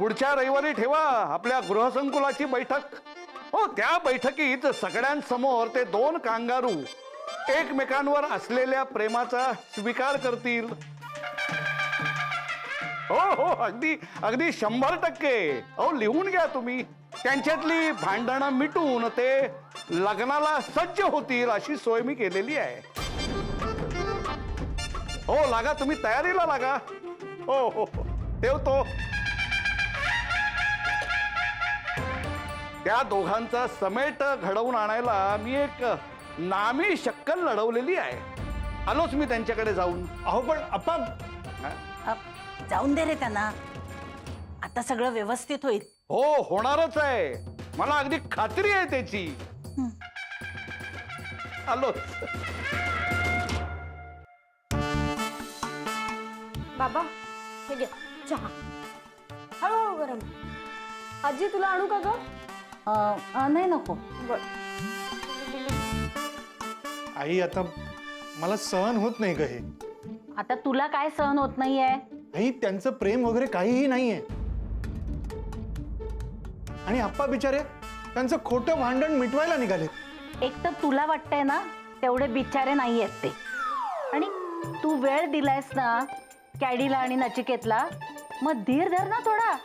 पुढच्या रविवारी ठेवा आपल्या गृहसंकुलाची बैठक. हो, त्या बैठकीत सगळ्यांसमोर ते दोन कांगारू एकमेकांवर असलेल्या प्रेमाचा स्वीकार करतील. हो हो, अगदी अगदी 100%. अहो, लिहून घ्या तुम्ही. त्यांच्यातली भांडणं मिटून ते लग्नाला सज्ज होतील अशी सोय मी केलेली आहे. हो, लागा तुम्ही, तयारीला लागा. हो हो, ठेवतो. त्या दोघांचा समेट घडवून आणायला मी एक नामी शक्कल लढवलेली आहे. आलोच मी त्यांच्याकडे जाऊन. अहो पण अप्पा, जाऊन दे रे त्यांना. आता सगळं व्यवस्थित होईल. हो, होणारच आहे. मला अगदी खात्री आहे त्याची. आलोच. बाबा, हे घे चहा. हळूहळू गरम. आजी, तुला आणू का ग? नाही, नको. आई आता मला सहन होत नाही ग हे. आता तुला काय सहन होत नाहीये? आई, त्यांचं प्रेम वगैरे काहीही नाहीये. आणि आप्पा बिचारे त्यांचं खोटं भांडण मिटवायला निघाले. एक तर तुला वाटतंय ना तेवढे बिचारे नाही आहेत ते. आणि तू वेळ दिलायस ना कॅडीला आणि नचिकेतला, मग धीर धर ना थोडा.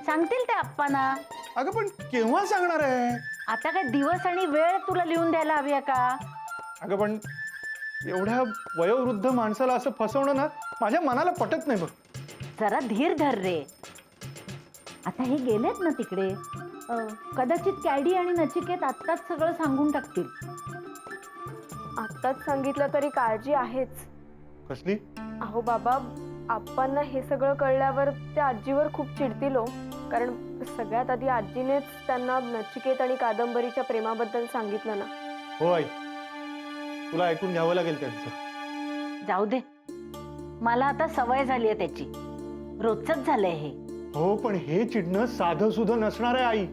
सांगतील ते आप्पांना. अगं पण केव्हा सांगणार आहे? आता काय दिवस आणि वेळ तुला लिहून द्यायला हवी आहे का? अगं पण एवढ्या वयोवृद्ध माणसाला असं फसवणं ना माझ्या मनाला पटत नाही बघ. जरा धीर धर रे. आता हे गेलेत ना तिकडे, कदाचित कॅडी आणि नचिकेत आत्ताच सगळं सांगून टाकतील. आत्ताच सांगितलं तरी काळजी आहेच. कसली? अहो बाबा, आप्पांना हे सगळं कळल्यावर त्या आजीवर खूप चिडतील हो. कारण सगळ्यात आधी आजीनेच त्यांना नचिकेत आणि कादंबरीच्या प्रेमाबद्दल सांगितलं ना. हो आई, तुला ऐकून घ्यावं लागेल त्यांचं. जाऊ दे, मला आता सवय झाली आहे त्याची. रोजच झालंय हे. हो, पण हे चिडणं साधं सुधं नसणार आहे आई.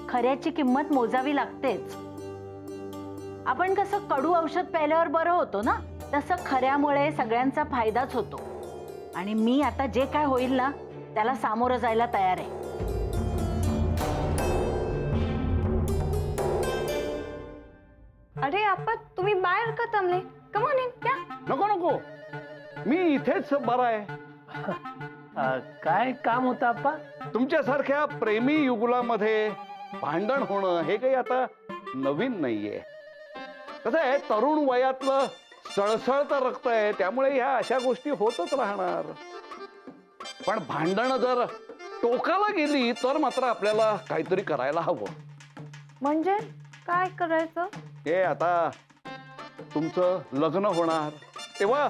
खऱ्याची किंमत मोजावी लागतेच. आपण कसं कडू औषध प्यायल्यावर बरं होतो ना, तसं खऱ्यामुळे सगळ्यांचा फायदाच होतो. आणि मी आता जे काय होईल ना त्याला सामोरं जायला तयार आहे. अरे आप्पा, तुम्ही बाहेर का थांबले? कम ऑन इन, क्या? नको नको, मी इथेच बरा आहे. काय काम होतं आप्पा? तुमच्यासारख्या प्रेमी युगुलामध्ये भांडण होणं हे काही आता नवीन नाहीये. कसं आहे, तरुण वयातलं सळसळतं रक्त आहे, त्यामुळे ह्या अशा गोष्टी होतच राहणार. पण भांडण जर टोकाला गेली तर मात्र आपल्याला काहीतरी करायला हवं. म्हणजे काय करायचं? हे आता तुमचं लग्न होणार तेव्हा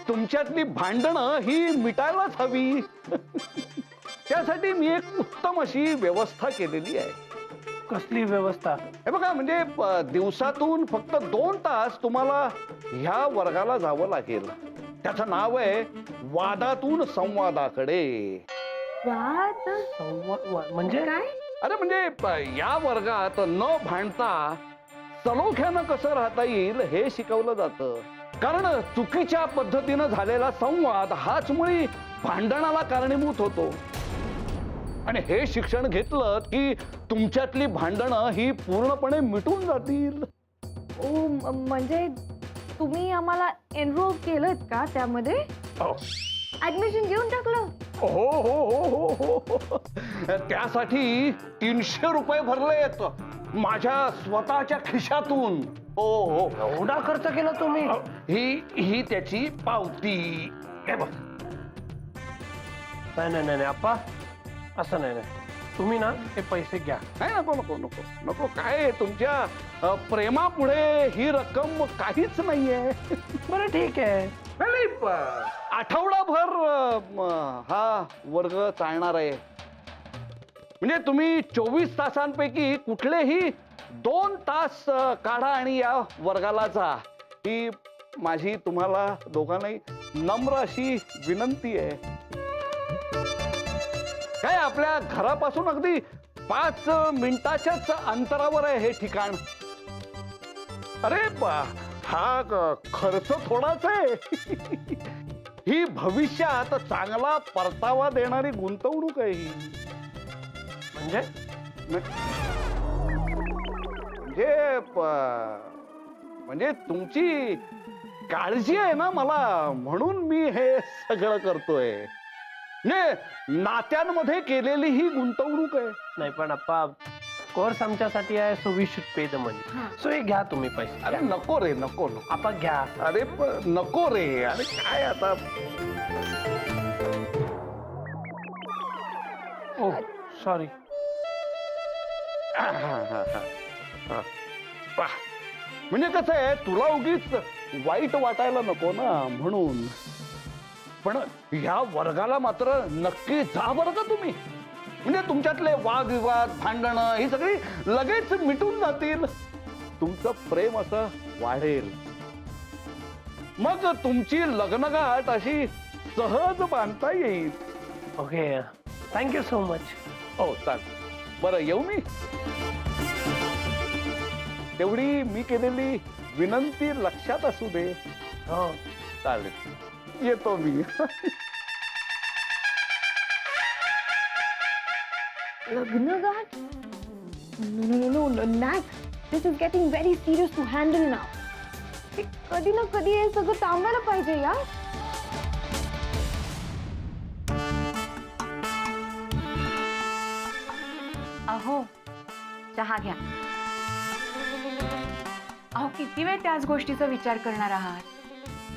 तुमच्यातली भांडणं ही मिटायलाच हवी. त्यासाठी मी एक उत्तम अशी व्यवस्था केलेली आहे. कसली व्यवस्था? हे बघा, म्हणजे दिवसातून फक्त 2 तास तुम्हाला ह्या वर्गाला जावं लागेल. त्याचं नाव आहे वादातून संवादाकडे. म्हणजे काय? अरे म्हणजे या वर्गात न भांडता सलोख्यानं कसं राहता येईल हे शिकवलं जातं. कारण चुकीच्या पद्धतीनं झालेला संवाद हाच मुळी भांडणाला कारणीभूत होतो. आणि हे शिक्षण घेतलं की तुमच्यातली भांडणं ही पूर्णपणे मिटून जातील. ओ, म्हणजे तुम्ही आम्हाला एनरोल केलं का त्यामध्ये? ऍडमिशन घेऊन टाकलं? हो हो हो हो हो, त्यासाठी 300 रुपये भरलेत माझ्या स्वतःच्या खिशातून. हो हो, एवढा खर्च केला तुम्ही? ही त्याची पावती. हे बघ. नाही आप्पा, असं नाही. तुम्ही ना ते पैसे घ्या. नाही, नको नको नको नको. काय तुमच्या प्रेमापुढे ही रक्कम काहीच नाहीये. बरं ठीक आहे. नाही, आठवडाभर हा वर्ग चालणार आहे. म्हणजे तुम्ही 24 तासांपैकी कुठलेही 2 तास काढा आणि या वर्गाला जा. ही माझी तुम्हाला दोघांनाही नम्र अशी विनंती आहे. काय, आपल्या घरापासून अगदी 5 मिनिटाच्याच अंतरावर आहे हे ठिकाण. अरे हा खर्च थोडाच आहे. ही भविष्यात चांगला परतावा देणारी गुंतवणूक आहे ही. म्हणजे म्हणजे तुमची काळजी आहे ना मला, म्हणून मी हे सगळं करतोय. म्हणजे नात्यांमध्ये केलेली ही गुंतवणूक आहे. नाही पण आप्पा, कोर्स आमच्यासाठी आहे, so we should pay the money. So हे घ्या तुम्ही पैसे. अरे नको रे, नको नको. आप्पा घ्या. अरे नको रे, अरे काय आता. ओ सॉरी. म्हणजे कसं आहे, तुला उगीच वाईट वाटायला नको ना म्हणून. पण ह्या वर्गाला मात्र नक्की जा बरं का तुम्ही. म्हणजे तुमच्यातले वादविवाद, भांडणं ही सगळी लगेच मिटून जातील. तुमचं प्रेम असं वाढेल. मग तुमची लग्नगाठ अशी सहज बांधता येईल. Okay, thank you so much. हो चालेल. बरं येऊ मी. तेवढी मी केलेली विनंती लक्षात असू दे. हो चालेल, येतो मी. लग्नगाठ? No Nak, this is getting very serious to handle now. कधी ना कधी हे सगळं थांबायला पाहिजे यार. अहो चहा घ्या. अहो किती वेळ त्याच गोष्टीचा विचार करणार आहात.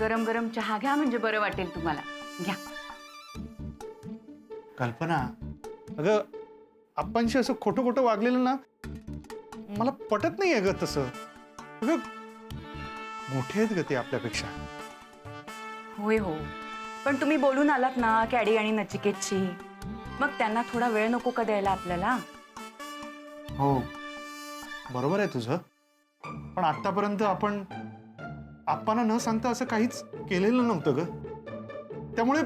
गरम गरम चहा घ्या म्हणजे बरं वाटेल तुम्हाला. घ्या. कल्पना, अगं आपणशी असं खोटं खोटं वागलेलं ना मला पटत नाही आहे ग. तसं अगं मोठे आहेत ग ते आपल्यापेक्षा. होय हो, पण तुम्ही बोलून आलात ना कॅडी आणि नचिकेतची, मग त्यांना थोडा वेळ नको का द्यायला आपल्याला? हो बरोबर आहे तुझं, पण आतापर्यंत आपण आप्पांना न सांगता असं काहीच केलेलं नव्हतं ग. त्यामुळे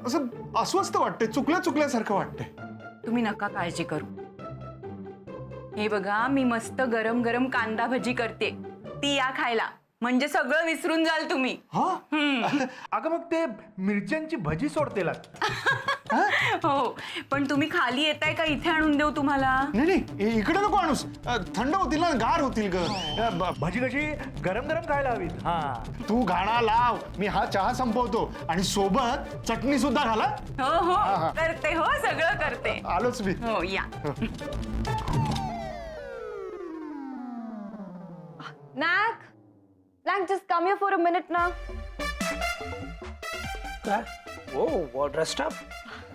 असं अस्वस्थ वाटतंय, चुकल्यासारखं वाटतंय. तुम्ही नका काळजी करू. हे बघा, मी मस्त गरम गरम कांदा भजी करते, ती या खायला, म्हणजे सगळं विसरून जाल तुम्ही. हा अगं मग ते मिरच्यांची भजी सोडतेला. हो, पण तुम्ही खाली येताय का इथे आणून देऊ तुम्हाला? नाही इकडे नको आणूस, थंड होतील ना, गार होतील ग. भजी कशी गरम गरम खायला हवीत. हा तू गाणा लाव, मी हा चहा संपवतो आणि सोबत चटणी सुद्धा घाला. हो हो करते, हो सगळं करते. आलोच मी. हो या. Nak, just come here for a minute now. काय? ओ वॉटर स्टॉप.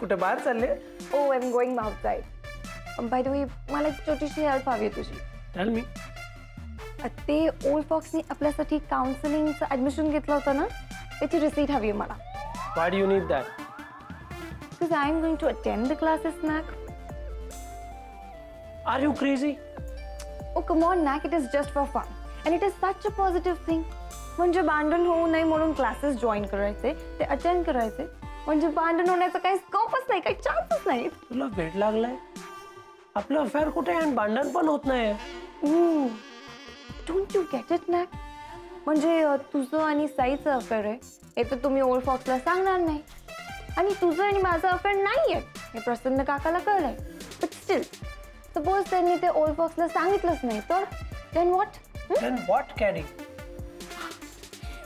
कुठे बाहेर चालले? Oh, I'm going outside. By the way, मला एक छोटीशी हेल्प हवी आहे तुझी. Tell me. ते ओल्ड फॉक्सनी आपल्यासाठी काउन्सिलिंगचं ऍडमिशन घेतलं होतं ना, त्याची रिसीट हवी आहे मला. Why do you need that? Because I'm going to attend the classes, Nak. Are you crazy? Oh, come on, Nak. It is just for fun. And it is such a positive thing. म्हणजे भांडण होऊ नये म्हणून classes join करायचे, ते attend करायचे. म्हणजे भांडण होण्याचा काही स्कोपच नाही, काही चान्सच नाही. तुला वेट लागलाय? आपलं अफेअर कुठे आणि भांडण पण होत नाही. डोंट यू गेट इट नॅक? म्हणजे तुझं आणि साईचं अफेअर आहे हे तर तुम्ही ओल्ड फॉक्सला सांगणार नाही, आणि तुझं आणि माझं अफेअर नाही आहे हे प्रसन्न काकाला कळलंय. बट स्टील सपोज त्यांनी ते ओल्ड फॉक्सला सांगितलंच नाही तर then what? Then what, Caddy?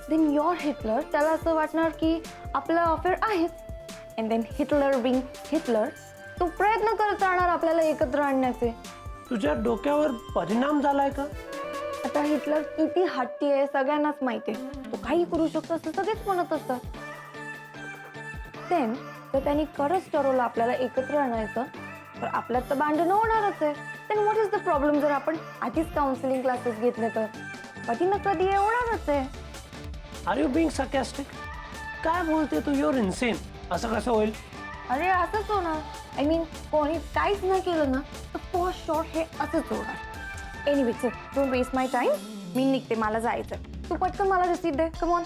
Then your Hitler, त्याला असं वाटणार की आपलं अफेअर आहेच. And then Hitler being Hitler, तो प्रयत्न करत राहणार आपल्याला एकत्र आणण्याचे. तुझ्या डोक्यावर परिणाम झालाय का? आता हिटलर किती हट्टी आहे सगळ्यांनाच माहिती आहे. तो काही करू शकतो असं सगळेच म्हणत असतात. देन जर त्यांनी खरंच ठरवलं आपल्याला एकत्र आणायचं तर आपल्यात तर भांडणं होणारच आहे. Then what is the problem? जर आपण आधीच काउन्सिलिंग क्लासेस घेतले तर कधी ना कधी हे होणारच आहे. Are you being sarcastic? काय बोलते तू? Your insane. असं कसं होईल? अरे असंच होणार. आय मीन कोणी काहीच नाही केलं ना तर फॉर शॉर्ट हे असंच होणार. एनिवे चल, डोंट वेस्ट माय टाइम. मी निघते, मला जायचं. तू पटकन मला रिसीट दे. Come on.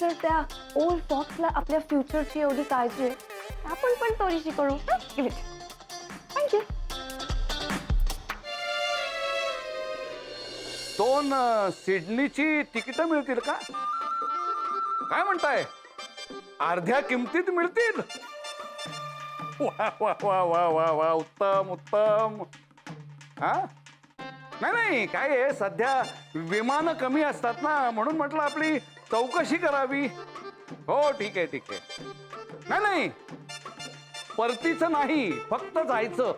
जर त्या ओल्ड फॉक्सला आपल्या फ्युचरची एवढी काळजी आहे, आपण पण थोडीशी करू. थँक्यू. 2 सिडनीची तिकीट मिळतील का? काय म्हणताय? अर्ध्या किमतीत मिळतील? वा वा वा वा वा वा, उत्तम उत्तम. हा नाही नाही, काय आहे, सध्या विमानं कमी असतात ना, म्हणून म्हटलं आपली चौकशी करावी. हो ठीक आहे ठीक आहे. नाही नाही, परतीचं नाही, फक्त जायचं.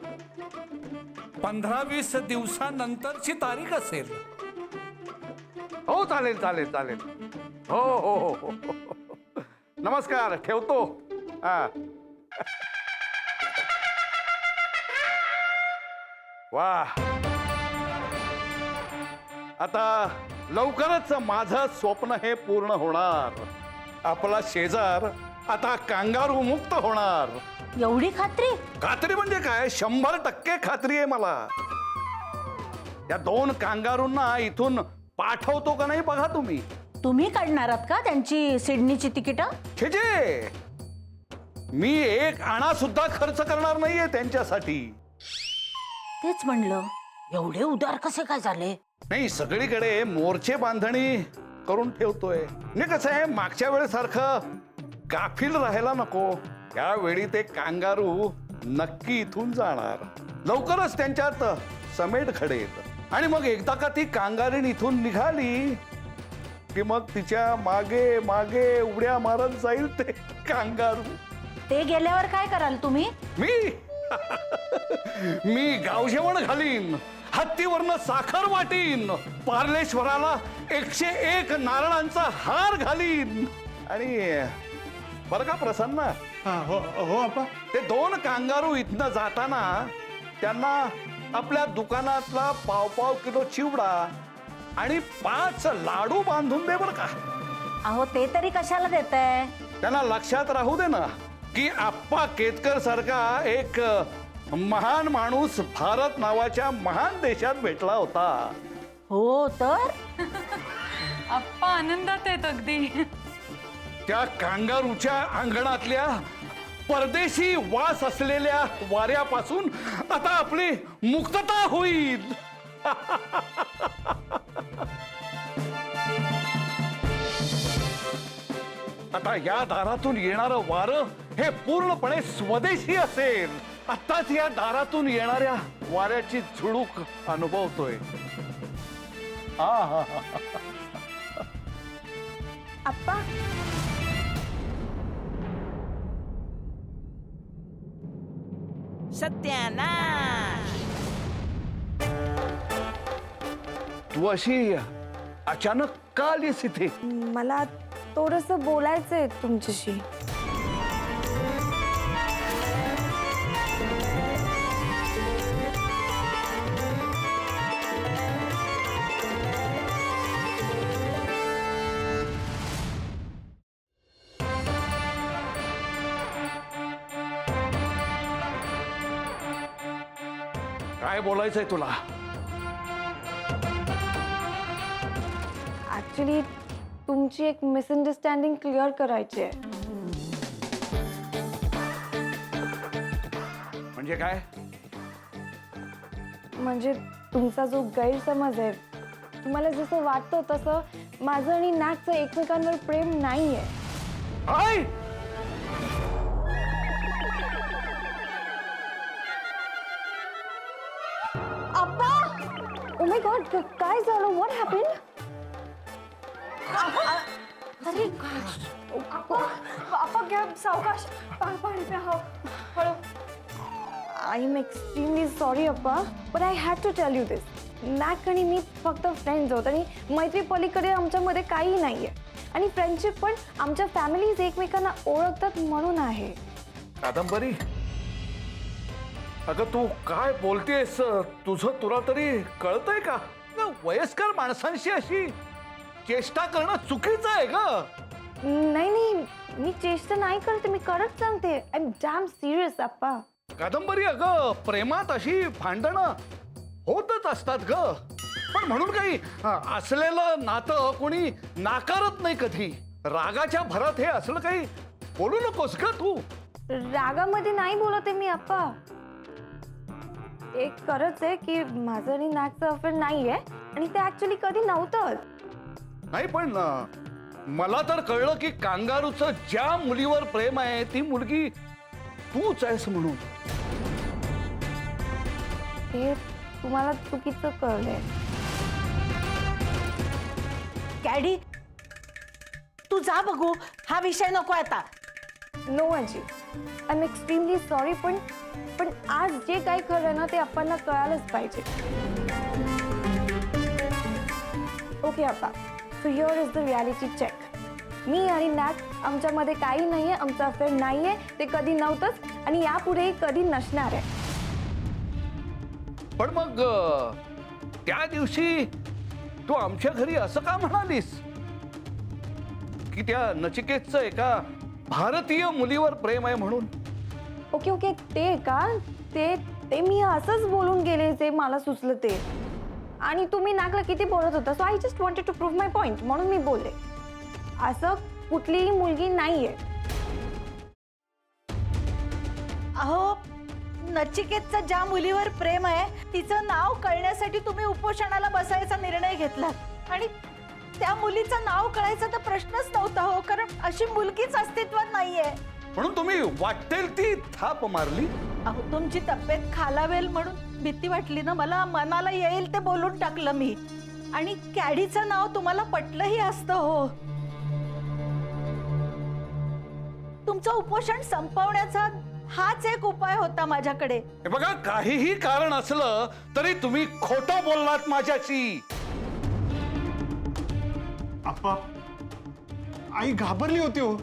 15-20 दिवसानंतरची तारीख असेल. हो चालेल चालेल चालेल. हो हो हो हो हो. नमस्कार, ठेवतो. हा वा, आता लवकरच माझं स्वप्न हे पूर्ण होणार. आपला शेजार आता कांगारू मुक्त होणार. एवढी खात्री? खात्री म्हणजे काय, 100% खात्री आहे मला. त्या 2 कांगारूंना इथून पाठवतो का नाही बघा तुम्ही. तुम्ही काढणार आहात का त्यांची सिडनीची तिकीटं? छे छे, मी 1 आणा सुद्धा खर्च करणार नाहीये त्यांच्यासाठी. तेच म्हणलं, एवढे उदार कसे काय झाले? नाही, सगळीकडे मोर्चे बांधणी करून ठेवतोय. म्हणजे कसं आहे, मागच्या वेळेसारखं गाफील राहायला नको. यावेळी ते कांगारू नक्की इथून जाणार. लवकरच त्यांच्यात समेट घडेल. आणि मग एकदा का ती कांगारीण इथून निघाली की मग तिच्या मागे मागे उड्या मारत जाईल ते कांगारू. ते गेल्यावर काय कराल तुम्ही? मी गावजेवण घालीन, हत्तीवरनं साखर वाटीन, पार्लेश्वराला 101 नारळांचा हार घालीन. आणि बरं का प्रसन्न, हा हो हो आपा. ते 2 कांगारू इथनं जाताना त्यांना आपल्या दुकानातला 1.5 किलो चिवडा आणि 5 लाडू बांधून दे बरं का. अहो ते तरी कशाला देताय? त्यांना लक्षात राहू दे ना की आप्पा केतकर सारखा एक महान माणूस भारत नावाच्या महान देशात भेटला होता. हो तर आप्पा आनंदात आहेत अगदी. त्या कांगारूच्या अंगणातल्या परदेशी वास असलेल्या वाऱ्यापासून आता आपली मुक्तता होईल. आता या दारातून येणारं वारं हे पूर्णपणे स्वदेशी असेल. आताच या दारातून येणाऱ्या वाऱ्याची झुळूक अनुभवतोय. आप्पा, तू अशी अचानक का आलीस इथे? मला थोडंसं बोलायचंय तुमच्याशी. काय बोलायचंय तुला? ऍक्च्युली तुमची एक मिसअंडरस्टँडिंग क्लिअर करायची आहे. म्हणजे काय? म्हणजे तुमचा जो गैरसमज आहे, तुम्हाला जसं वाटतं तसं माझं आणि नॅकचं एकमेकांवर प्रेम नाहीये. काय? अप्पा, ओ माय गॉड, काय झालं? What happened? अरे अप्पा घ्या, सावकाश. पाणी प्या. हळू. आय एम एक्स्ट्रीमली सॉरी अप्पा, but I had to tell you this. Nak आणि मी फक्त फ्रेंड्स आहोत आणि मैत्री पलीकडे आमच्यामध्ये काही नाहीये. आणि फ्रेंडशिप पण आमच्या फॅमिलीज एकमेकांना ओळखतात म्हणून आहे. कादंबरी, अगं तू काय बोलतेस? तुझं तुला तरी कळतंय का? वयस्कर माणसांशी अशी चेष्टा करणं चुकीचं आहे ग. नाही नाही, मी चेष्टा नाही करते, मी करत सांगते. आय एम डॅम सिरियस अप्पा. कादंबरी, अगं प्रेमात अशी भांडणं होतच असतात ग. पण म्हणून काही असलेलं नातं कोणी नाकारत नाही कधी. रागाच्या भरात हे असलं काही बोलू नकोस का तू. रागामध्ये नाही बोलत आहे मी अप्पा. एक खरंच आहे की माझं आणि नॅकचं अफेअर नाहीये आणि ते ऍक्च्युली कधी नव्हतं. नाही, पण मला तर कळलं की कांगारूचं ज्या मुलीवर प्रेम आहे ती मुलगी तूच आहेस म्हणून. हे तुम्हाला चुकीचं कळलंय. कॅडी तू जा बघू, हा विषय नको आता. नो आजी, आय एम एक्स्ट्रीमली सॉरी, पण आज जे काही खरं ना ते आपल्याला कळायलाच पाहिजे. ओके अप्पा, so here is the reality check. मी आणि नॅट आमच्यामध्ये काही नाहीये, आमचं अफेअर नाहीये, ते कधी नव्हतंच आणि यापुढेही कधी नसणार आहे. पण मग त्या दिवशी तू आमच्या घरी असं का म्हणालीस की त्या नचिकेतचं एका भारतीय मुलीवर प्रेम आहे म्हणून? ओके ओके, ते का ते मी असंच बोलून गेले, जे मला सुचलं ते. आणि तुम्ही नाकला किती बोलत होता, so I just wanted to prove my point, म्हणून मी बोलले. असं कुठलीही मुलगी नाहीये. अहो, नचिकेतचं ज्या मुलीवर प्रेम आहे तिचं नाव कळण्यासाठी तुम्ही उपोषणाला बसायचा निर्णय घेतला आणि त्या मुलीचं नाव कळायचं तर प्रश्नच नव्हता हो, कारण अशी मुलगीच अस्तित्वात नाहीये. म्हणून तुम्ही वाटेल ती थाप मारली. अहो, तुमची तब्येत खालावेल म्हणून भीती वाटली ना मला, मनाला येईल ते बोलून टाकलं मी. आणि कॅडीचं नाव तुम्हाला पटलंही असतं हो. तुमचं उपोषण संपवण्याचा हाच एक उपाय होता माझ्याकडे. हे बघा, काहीही कारण असलं तरी तुम्ही खोटं बोललात माझ्याशी. आप्पा, आई घाबरली होती हो,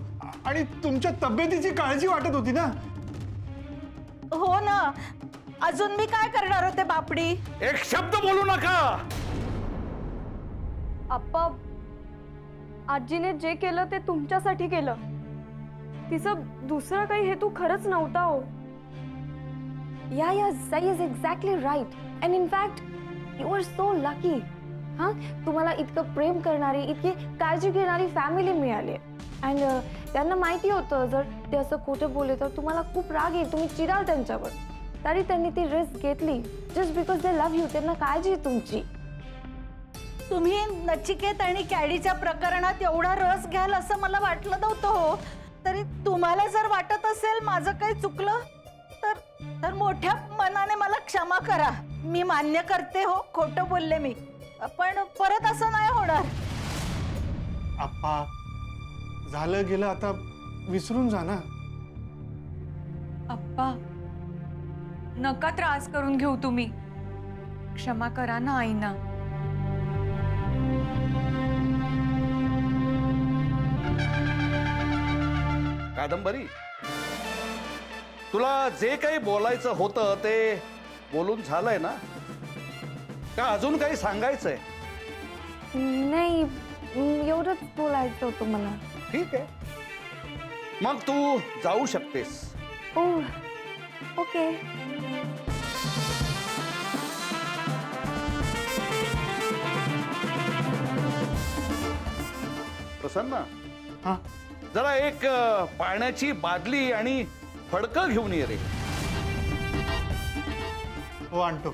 आणि तुमच्या तब्येतीची काळजी वाटत होती ना. हो ना, अजून मी काय करणार होते बापडी. एक शब्द बोलू नका. आप्पा, आजीने जे केलं ते तुमच्यासाठी केलं. तिचं दुसरा काही हेतू खरंच नव्हता हो. Yeah Sai is exactly right, and in fact you are so lucky. हां, तुम्हाला इतकं प्रेम करणारी, इतकी काळजी घेणारी फॅमिली मिळाली. अँड त्यांना माहिती होतं जर ते असं खोटं बोलले तर तुम्हाला खूप राग येईल, तुम्ही चिडाल त्यांच्यावर. तरी त्यांनी ती रिस्क घेतली just because they love you. त्यांना काळजी आहे तुमची. तुम्ही नचिकेत आणि कॅडीच्या प्रकरणात एवढा रस घ्याल असं मला वाटलं नव्हतं हो. तरी तुम्हाला जर वाटत असेल माझं काही चुकलं तर मोठ्या मनाने मला क्षमा करा. मी मान्य करते हो, खोटं बोलले मी, पण परत असं नाही होणार. आप्पा, झालं गेलं आता विसरून जा ना. अप्पा, नका त्रास करून घेऊ तुम्ही. क्षमा करा ना आईना. कादंबरी, तुला जे काही बोलायचं होतं ते बोलून झालंय ना? का अजून काही सांगायचंय? नाही, एवढंच बोलायचं होतं मला. ठीक आहे, मग तू जाऊ शकतेस. Oh okay. प्रसन्न, हा, जरा एक पाण्याची बादली आणि फडकं घेऊन ये रे. हो आणतो.